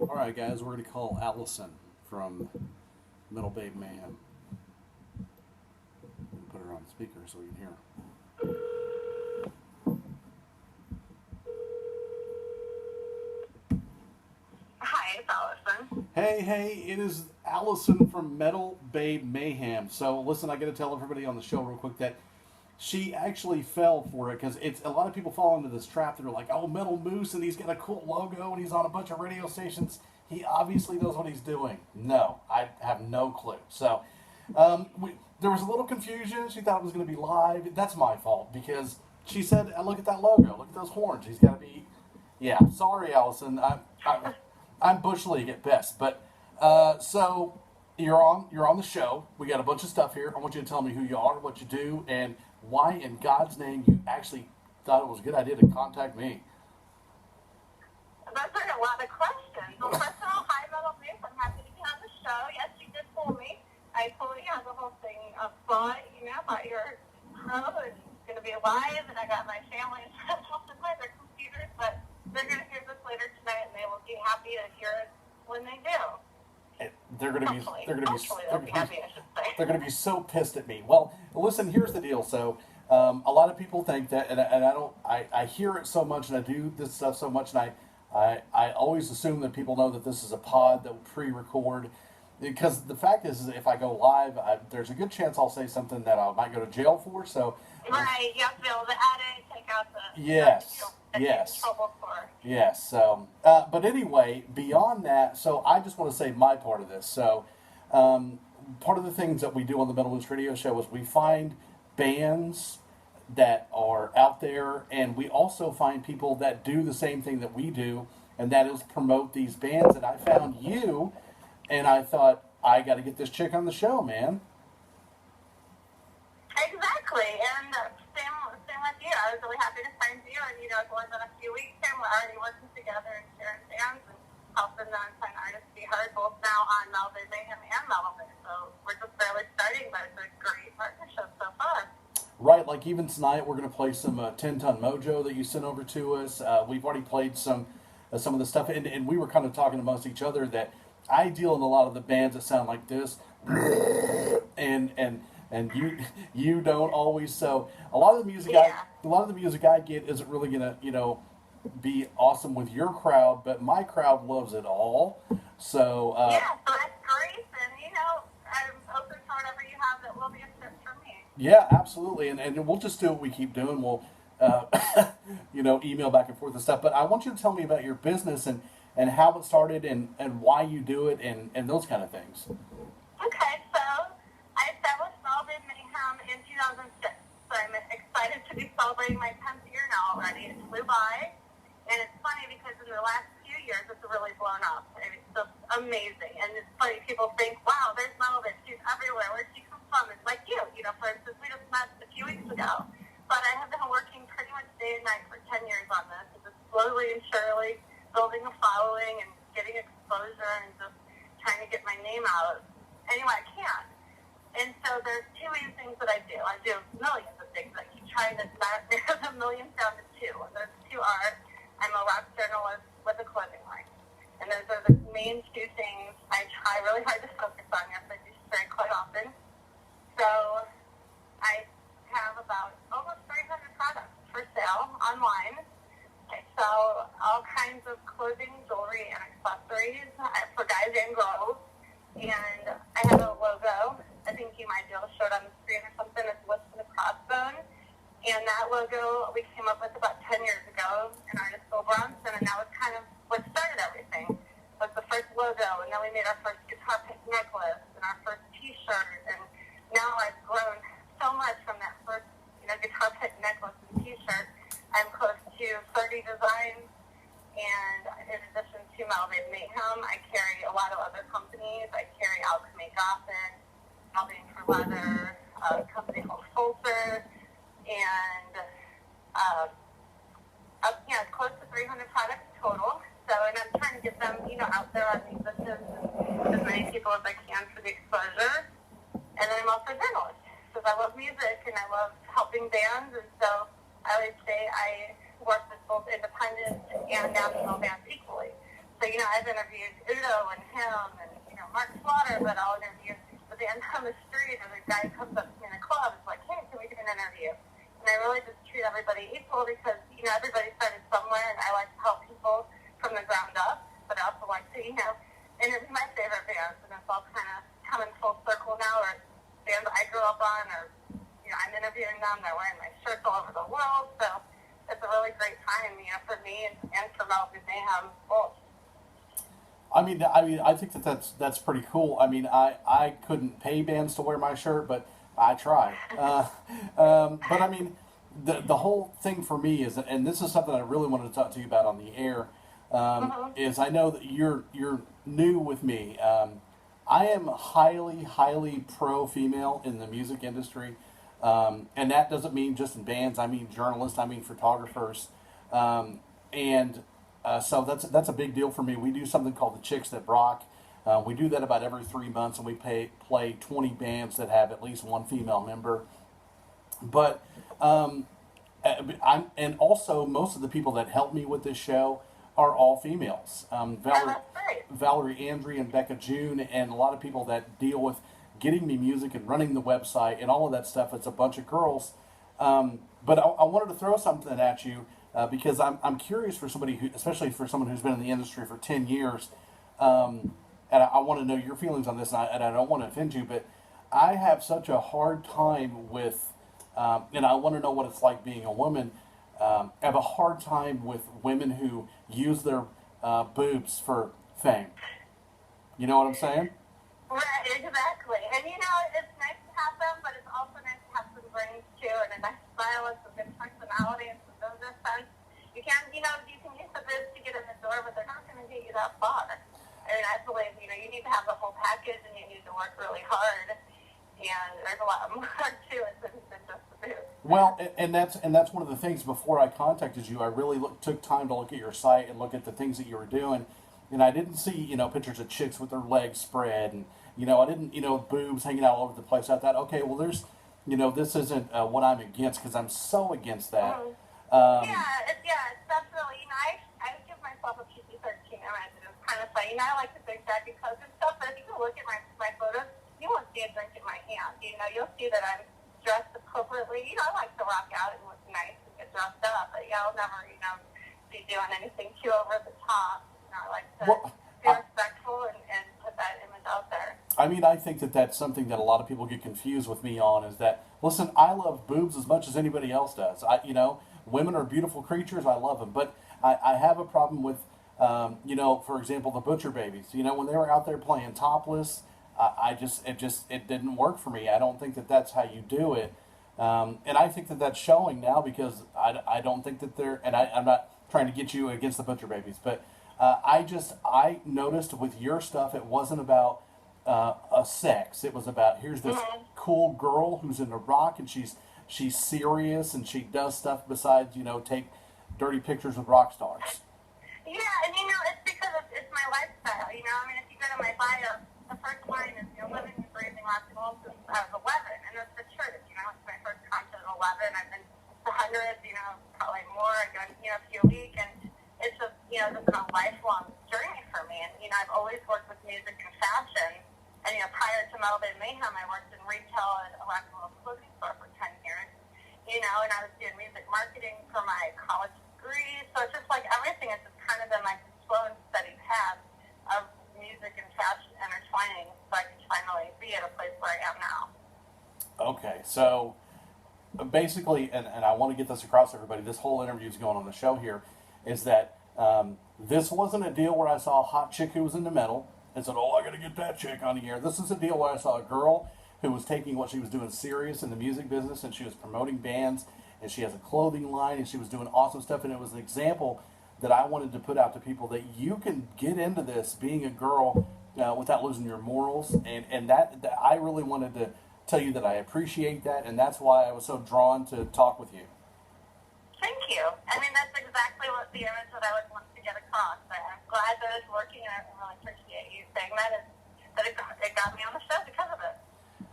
All right, guys, we're going to call Allison from Middle Babe Mayhem. Put her on speaker so we can hear her. Hi, it's Allison. Hey, it is Allison from Metal Babe Mayhem. So, listen, I got to tell everybody on the show real quick that she actually fell for it because it's a lot of people fall into this trap that are like, oh, Metal Moose, and he's got a cool logo and he's on a bunch of radio stations. He obviously knows what he's doing. No, I have no clue. So, there was a little confusion. She thought it was going to be live. That's my fault because she said, look at that logo. Look at those horns. He's got to be. Yeah, sorry, Allison. I'm Bush League at best. But so you're on the show. We got a bunch of stuff here. I want you to tell me who you are, what you do, and why in God's name you actually thought it was a good idea to contact me. Those are a lot of questions. Well, first of all, hi, Metal Moose. I'm happy to be on the show. Yes, you did fool me. I totally have the whole thing up thought, about your pro and it's going to be live, and I got my family and friends to play their computers, but they're going to hear this later tonight, and they will be happy to hear it when they do. They're going to be happy, I should say. they're going to be so pissed at me. Well, listen, here's the deal. So a lot of people think that, and I hear it so much, and I do this stuff so much, and I always assume that people know that this is a pod that will pre-record. Because the fact is if I go live, there's a good chance I'll say something that I might go to jail for. So right, you have to be able to edit, take out the yes. trouble for. Yes. So, but anyway, beyond that, so I just want to say my part of this. So, part of the things that we do on the Metal Loose Radio Show is we find bands that are out there, and we also find people that do the same thing that we do, and that is promote these bands. And I found you, and I thought, I got to get this chick on the show, man. Exactly, and same with you. I was really happy to find you, and it's only been a few weeks, and we're already working together and sharing bands and helping them find artists be heard, both now on Melvin Mayhem and Melvin. So we're just barely starting, but it's a great partnership so far. Right, like even tonight we're going to play some 10 Ton Mojo that you sent over to us. We've already played some of the stuff, and we were kind of talking amongst each other that I deal in a lot of the bands that sound like this, and you don't always. So a lot of the music I get isn't really gonna be awesome with your crowd, but my crowd loves it all. So so that's great, and I'm open to whatever you have that will be a fit for me. Yeah, absolutely, and we'll just do what we keep doing. We'll email back and forth and stuff. But I want you to tell me about your business and how it started and why you do it and those kind of things. Okay, so I established Melvin Mayhem in 2006. So I'm excited to be celebrating my 10th year now already. It flew by. And it's funny because in the last few years, it's really blown up. I mean, it's just amazing. And it's funny, people think, wow, there's Melvin. She's everywhere. Where'd she come from? It's like you. For instance, we just met a few weeks ago. But I have been working pretty much day and night for 10 years on this. And just slowly and surely building a following and getting exposure and just trying to get my name out any way I can. And so there's two main things that I do. I do millions of things. I keep trying to narrow the millions down to two. And those two are, I'm a rock journalist with a clothing line. And those are the main two things I try really hard to focus on. Yes, I do very quite often. So I have about almost 300 products for sale online. I sell all kinds of clothing, jewelry, and accessories for guys and girls. And I have a logo. I think you might be able to show it on the screen or something. It's listed a crossbone. And that logo we came up with about 10 years ago in artist Bill Bronson, and that was kind of what started everything. It was the first logo, and then we made our first guitar pick necklace and our first T-shirt. And now I've grown so much from that first guitar pick necklace and T-shirt. I'm close to 30 designs, and in addition to Melvin Mayhem, I carry a lot of other companies. I carry Alchemy Gothic, Melvin for Leather, a company called Fulter, and close to 300 products total. So, and I'm trying to get them, out there on musicians and as many people as I can for the exposure. And then I'm also a journalist because I love music and I love helping bands, and so I always say I work with both independent and national bands equally. So, I've interviewed Udo and him and, Mark Slaughter, but I'll interview the band on the street, or the guy comes up to me in a club, it's like, hey, can we do an interview? And I really just treat everybody equal because, everybody started somewhere, and I like to help people from the ground up, but I also like to, interview my favorite bands, and it's all kind of coming full circle now, or bands I grew up on, or, I'm interviewing them, they're wearing my shirts all over the world, so it's a really great time, for me and for Melvin Mayhem both. I think that's pretty cool. I couldn't pay bands to wear my shirt, but I try. But the whole thing for me is, and this is something I really wanted to talk to you about on the air, is I know that you're new with me. I am highly, highly pro-female in the music industry, and that doesn't mean just in bands. I mean journalists. I mean photographers, so that's a big deal for me. We do something called the Chicks That Rock. We do that about every 3 months, and we play 20 bands that have at least one female member. But and also most of the people that help me with this show are all females. Valerie Andry and Becca June, and a lot of people that deal with getting me music and running the website and all of that stuff. It's a bunch of girls. But I wanted to throw something at you. Because I'm curious for somebody who, especially for someone who's been in the industry for 10 years, and I want to know your feelings on this, and I don't want to offend you, but I have such a hard time with, and I want to know what it's like being a woman. I have a hard time with women who use their boobs for fame. You know what I'm saying? Right, exactly. And it's nice to have them, but it's also nice to have some brains too, and a nice smile and some good personality and some business sense. You can use the biz to get in the door, but they're not going to get you that far. I believe, you need to have the whole package, and you need to work really hard. And there's a lot more to it than just the booth. Well, and that's one of the things. Before I contacted you, I really took time to look at your site and look at the things that you were doing, and I didn't see pictures of chicks with their legs spread, and I didn't boobs hanging out all over the place. I thought, okay, well, there's this isn't what I'm against, because I'm so against that. It's definitely. I give myself a PG-13. It's kind of funny. I like the big baggy coats and stuff, but if you look at my photos, you won't see a drink in my hand. You'll see that I'm dressed appropriately. I like to rock out and look nice and get dressed up, but I'll never, be doing anything too over the top. I like to be respectful and put that image out there. I think that's something that a lot of people get confused with me on, is that, listen, I love boobs as much as anybody else does. Women are beautiful creatures. I love them. But I have a problem with, for example, the Butcher Babies. When they were out there playing topless, it didn't work for me. I don't think that's how you do it. And I think that's showing now, because I don't think that they're, and I'm not trying to get you against the Butcher Babies, but I noticed with your stuff, it wasn't about a sex. It was about, here's this cool girl who's into rock, and she's serious, and she does stuff besides take dirty pictures with rock stars. Yeah, and it's because it's my lifestyle. If you go to my bio, the first line is living and breathing rock and roll since I was 11, and that's the truth. It's my first concert at 11. I've been to hundreds, probably more. I go a few a week, and it's just just been a lifelong journey for me. And I've always worked with music and fashion. And prior to Melvin Mayhem, I worked in retail at a rock and roll clothing store for 10 years. And I was doing music marketing for my college degree. So it's just like everything has just kind of been like a slow and steady path of music and fashion intertwining, so I can finally be at a place where I am now. Okay, so basically, and I want to get this across to everybody, this whole interview is going on the show here, is that this wasn't a deal where I saw a hot chick who was into metal and said, I got to get that chick on the air. This is a deal where I saw a girl who was taking what she was doing serious in the music business, and she was promoting bands, and she has a clothing line, and she was doing awesome stuff, and it was an example that I wanted to put out to people, that you can get into this being a girl without losing your morals, and that I really wanted to tell you that I appreciate that, and that's why I was so drawn to talk with you. Thank you. That's exactly what the image that I would want to get across. I'm glad that it's working, and I really appreciate you saying that, and that it got me on the show because of it.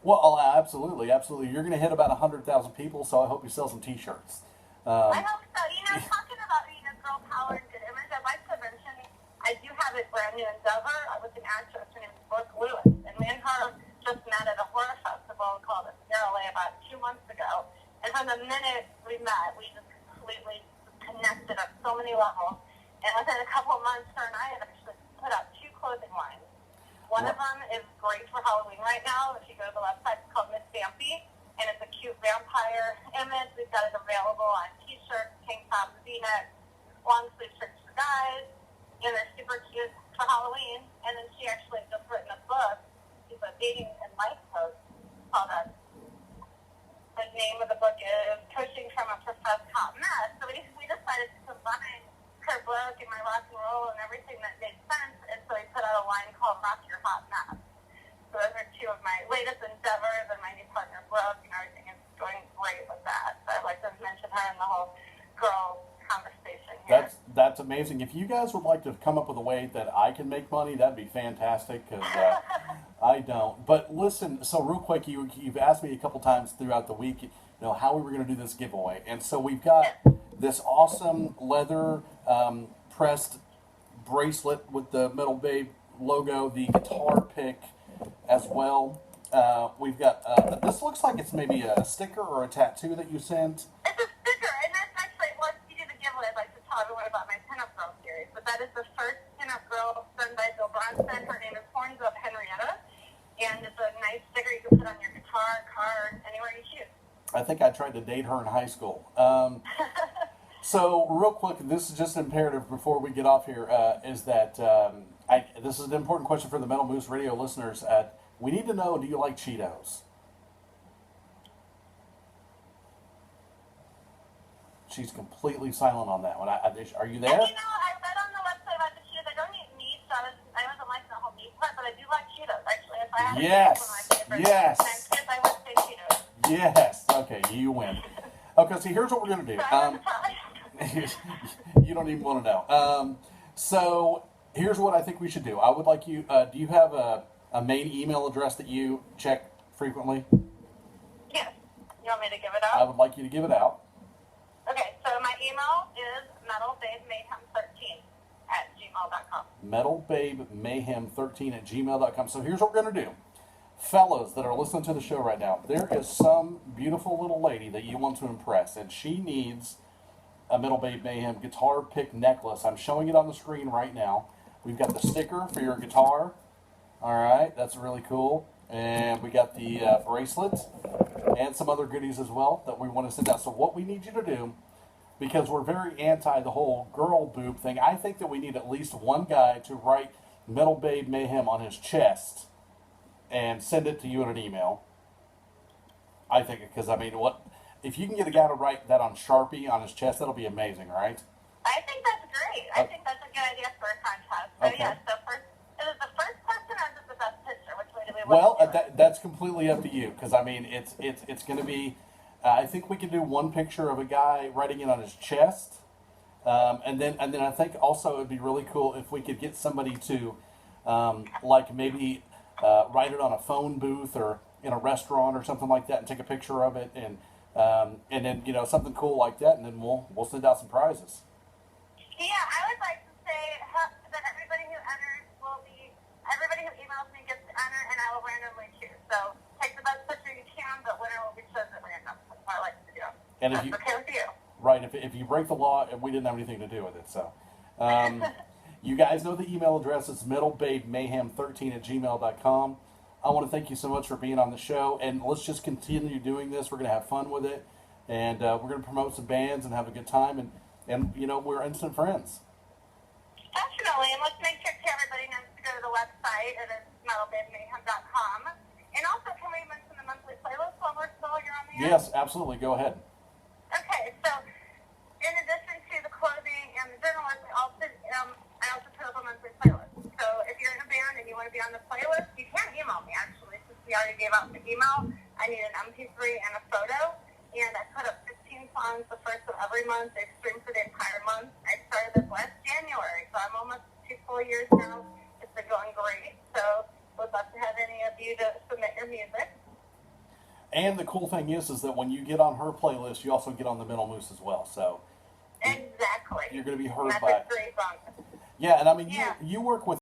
Well, absolutely. You're going to hit about 100,000 people, so I hope you sell some T-shirts. I hope so. Talking about girl power and good image, I'd like to mention I do have brand new endeavor with an actress. Her name is Brooke Lewis. And me and her just met at a horror festival called LA about 2 months ago. And from the minute we met, we just completely connected on so many levels. And within a couple of months, her and I have actually put out 2 clothing lines. One of them is great for Halloween right now. If you go to the website, it's called Miss Vampy, and it's a cute vampire image. We've got it available on T-shirts, tank tops, V-necks, long sleeve shirts for guys, and they're super cute for Halloween. And then she actually just written a book. She's a dating and life coach called the name of the book is Coaching from a Professed Hot Mess. So we decided to combine her book and my rock and roll and everything that made sense, and so we put out a line called Rock Your Hot Mess. So those are 2 of my latest endeavors, and my new partner Brooke, and everything is going great with that. So I'd like to mention her in the whole girl conversation here. That's amazing. If you guys would like to come up with a way that I can make money, that'd be fantastic, because I don't. But listen, so real quick, you've asked me a couple times throughout the week, how we were going to do this giveaway. And so we've got this awesome leather pressed bracelet with the Metal Babe logo, the guitar pick as well. We've got, this looks like it's maybe a sticker or a tattoo that you sent. It's a sticker, and that's actually, once you do the giveaway, I'd like to tell everyone about my Pinup Girl series. But that is the first Pinup Girl done by Bill Bronson. Her name is Horns Up Henrietta, and it's a nice sticker you can put on your guitar, car, anywhere you choose. I think I tried to date her in high school. So, real quick, this is just imperative before we get off here, is that this is an important question for the Metal Moose Radio listeners. We need to know, do you like Cheetos? She's completely silent on that one. Are you there? I read on the website about the Cheetos. I don't eat meat, so I wasn't liking the whole meat part, but I do like Cheetos, actually. If I had Yes. one of my favorites, Yes. I would say Cheetos. Yes. Okay, you win. Okay, see, here's what we're going to do. You don't even want to know. So here's what I think we should do. I would like you, do you have a main email address that you check frequently? Yes. You want me to give it out? I would like you to give it out. Okay, so my email is metalbabemayhem13@gmail.com. metalbabemayhem13@gmail.com. So here's what we're going to do. Fellas that are listening to the show right now, there is some beautiful little lady that you want to impress, and she needs a Metal Babe Mayhem guitar pick necklace. I'm showing it on the screen right now. We've got the sticker for your guitar. All right, that's really cool. And we got the bracelet and some other goodies as well that we want to send out. So what we need you to do, because we're very anti the whole girl boob thing, I think that we need at least one guy to write Metal Babe Mayhem on his chest and send it to you in an email. I think, because if you can get a guy to write that on Sharpie on his chest, that'll be amazing, right? I think that's great. I think that's a good idea for a contest. So Okay. yes, is it the first person or is it the best picture? Which way do we Well, want to do it? that's completely up to you, because it's going to be. I think we can do one picture of a guy writing it on his chest, and then I think also it'd be really cool if we could get somebody to, maybe write it on a phone booth or in a restaurant or something like that, and take a picture of it, and then something cool like that, and then we'll send out some prizes. Yeah, I would like to say that everybody who emails me gets to enter, and I will randomly choose. So take the best picture you can, but winner will be chosen at random. That's what I like to do. And That's okay with you. Right, if you break the law, we didn't have anything to do with it. So, you guys know the email address is metalbabemayhem13@gmail.com. I want to thank you so much for being on the show, and let's just continue doing this. We're going to have fun with it, and we're going to promote some bands and have a good time, and we're instant friends. Definitely, and let's make sure everybody knows to go to the website. It is metalbabemayhem.com. And also, can we mention the monthly playlist while you're on the air? Yes, absolutely. Go ahead. Okay, so in addition to the clothing and the journalist, I also put up a monthly playlist. So if you're in a band and you want to be on the playlist, you can email me, actually, since we already gave out the email. I need an MP3 and a photo, and I put up 15 songs the first of every month. They stream for the entire month. I started this last January, so I'm almost 2 full years now. It's been going great, so would love to have any of you to submit your music. And the cool thing is that when you get on her playlist, you also get on the Metal Moose as well. So exactly. You're going to be heard that's by. a great song. Yeah, and Yeah. you work with